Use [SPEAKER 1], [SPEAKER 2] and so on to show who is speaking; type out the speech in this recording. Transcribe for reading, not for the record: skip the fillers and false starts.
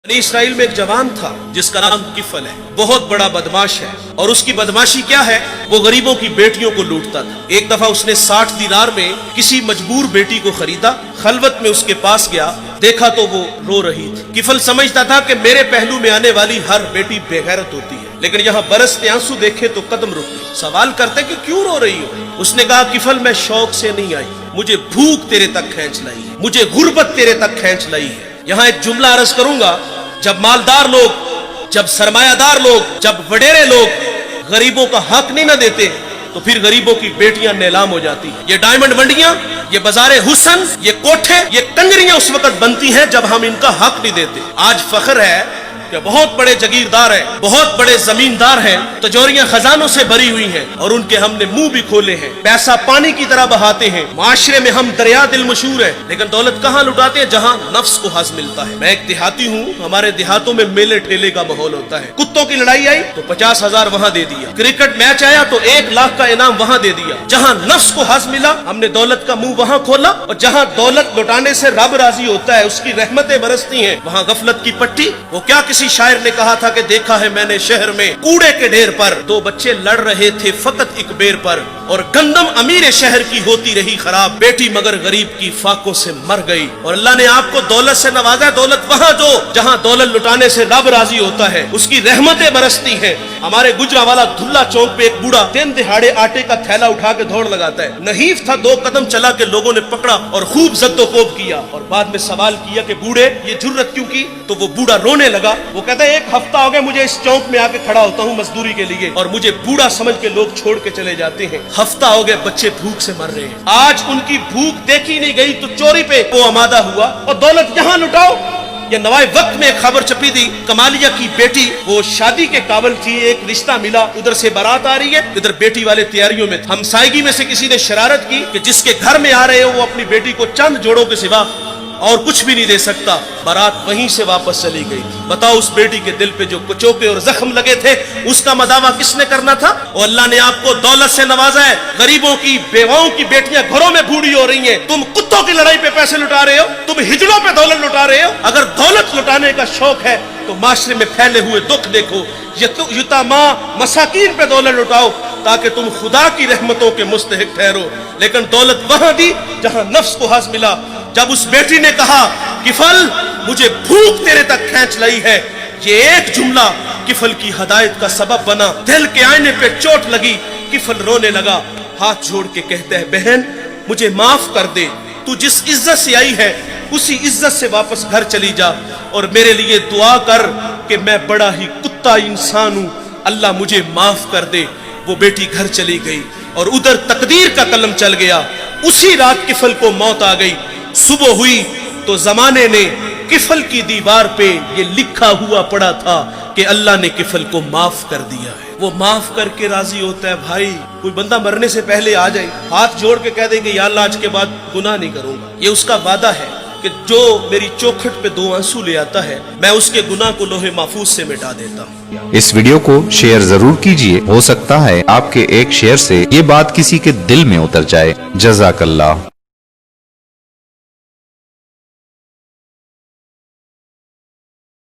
[SPEAKER 1] बनी इसराइल में एक जवान था जिसका नाम किफल है। बहुत बड़ा बदमाश है और उसकी बदमाशी क्या है, वो गरीबों की बेटियों को लूटता था। एक दफा उसने 60 दीनार में किसी मजबूर बेटी को खरीदा। खलवत में उसके पास गया, देखा तो वो रो रही थी। किफल समझता था कि मेरे पहलू में आने वाली हर बेटी बेगैरत होती है, लेकिन यहाँ बरसते आंसू देखे तो कदम रुक गए। सवाल करते कि क्यों रो रही हो? उसने कहा, किफल मैं शौक से नहीं आई, मुझे भूख तेरे तक खींच लाई है, मुझे गुर्बत तेरे तक खींच लाई है। यहाँ एक जुमला अर्ज करूंगा, जब मालदार लोग, जब सरमायादार लोग, जब वडेरे लोग गरीबों का हक नहीं ना देते तो फिर गरीबों की बेटियां नीलाम हो जाती हैं। ये डायमंड मंडियां, ये बाजारे हुसन, ये कोठे, ये कंजरियां उस वक्त बनती हैं जब हम इनका हक नहीं देते। आज फख्र है कि बहुत बड़े जगीरदार हैं, बहुत बड़े जमींदार हैं, तिजोरियां खजानों से भरी हुई हैं और उनके हमने मुंह भी खोले हैं। पैसा पानी की तरह बहाते हैं। माशरे में हम दरिया दिल मशहूर है, लेकिन दौलत कहाँ लुटाते हैं? जहाँ नफ्स को हज मिलता है। मैं एक देहाती हूँ, हमारे देहातों में मेले ठेले का माहौल होता है। कुत्तों की लड़ाई आई तो 50,000 वहाँ दे दिया, क्रिकेट मैच आया तो 1 लाख का इनाम वहाँ दे दिया। जहाँ नफ्स को हज मिला हमने दौलत का मुंह वहाँ खोला, और जहाँ दौलत लुटाने से रब राजी होता है, उसकी रहमतें बरसती हैं, वहाँ गफलत की पट्टी। वो क्या किसी शायर ने कहा था कि देखा है मैंने शहर में कूड़े के ढेर पर 2 बच्चे लड़ रहे थे फकत एक बेर पर, और गंदम अमीर शहर की होती रही खराब, बेटी मगर गरीब की फाकों से मर गई। और अल्लाह ने आपको दौलत से नवाजा। दौलत वहाँ दो जहाँ दौलत लुटाने से रब राजी होता है, उसकी रहमतें बरसती हैं। हमारे गुजरावाला धुल्ला चौक पे एक बूढ़ा दिन दिहाड़े आटे का थैला उठा के दौड़ लगाता है। नहीफ था, 2 कदम चला के लोगों ने पकड़ा और खूब जद्दोकोब किया, और बाद में सवाल किया कि बूढ़े ये जुर्रत क्यों की? तो वो बूढ़ा रोने लगा। वो कहता है 1 हफ्ता हो गया मुझे इस चौक में आके खड़ा होता हूँ मजदूरी के लिए, और मुझे बूढ़ा समझ के लोग छोड़ के चले जाते हैं। हफ्ता हो गया बच्चे भूख से मर रहे हैं। आज उनकी भूख देखी नहीं गई तो चोरी पे वो आमादा हुआ, और दौलत यहाँ लुटाओ। ये नवाए वक्त में एक खबर छपी थी, कमालिया की बेटी वो शादी के काबिल थी, एक रिश्ता मिला, उधर से बारात आ रही है, इधर बेटी वाले तैयारियों में। हमसायगी में से किसी ने शरारत की कि जिसके घर में आ रहे हो वो अपनी बेटी को चंद जोड़ों के सिवा और कुछ भी नहीं दे सकता। बारात वहीं से वापस चली गई। बताओ उस बेटी के दिल पे जो कुचोके और जख्म लगे थे, उसका मदावा किसने करना था? और अल्लाह ने आपको दौलत से नवाजा है। गरीबों की बेवाओं की बेटियां घरों में बूढ़ी हो रही हैं, तुम कुत्तों की लड़ाई पे पैसे लुटा रहे हो, तुम हिजड़ों पे दौलत लुटा रहे हो। अगर दौलत लुटाने का शौक है तो माशरे में फैले हुए दुख देखो, यतीमा मसाकीन पे दौलत लुटाओ ताकि तुम खुदा की रहमतों के मुस्तहिक ठहरो। लेकिन दौलत वहां दी जहां नफ्स को हज मिला। जब उस बेटी ने कहा, किफल मुझे भूख तेरे तक खींच लाई है, ये एक जुमला किफल की हदायत का सबब बना। दिल के आईने पे चोट लगी, किफल रोने लगा, हाथ जोड़ के कहता है, बहन मुझे माफ कर दे, तू जिस इज्जत से आई है उसी इज्जत से वापस घर चली जा, और मेरे लिए दुआ कर कि मैं बड़ा ही कुत्ता इंसान हूं, अल्लाह मुझे माफ कर दे। वो बेटी घर चली गई और उधर तकदीर का कलम चल गया। उसी रात किफल को मौत आ गई। सुबह हुई तो जमाने ने किफल की दीवार पे ये लिखा हुआ पड़ा था कि अल्लाह ने किफल को माफ कर दिया है। वो माफ करके राजी होता है। भाई कोई बंदा मरने से पहले आ जाए, हाथ जोड़ के कह दे कि या अल्लाह आज के बाद गुनाह नहीं करूंगा, ये उसका वादा है कि जो मेरी चौखट पे 2 आंसू ले आता है मैं उसके गुनाह को लोहे महफूज से मिटा देता हूँ।
[SPEAKER 2] इस वीडियो को शेयर जरूर कीजिए, हो सकता है आपके एक शेयर से ये बात किसी के दिल में उतर जाए। जज़ाकल्लाह।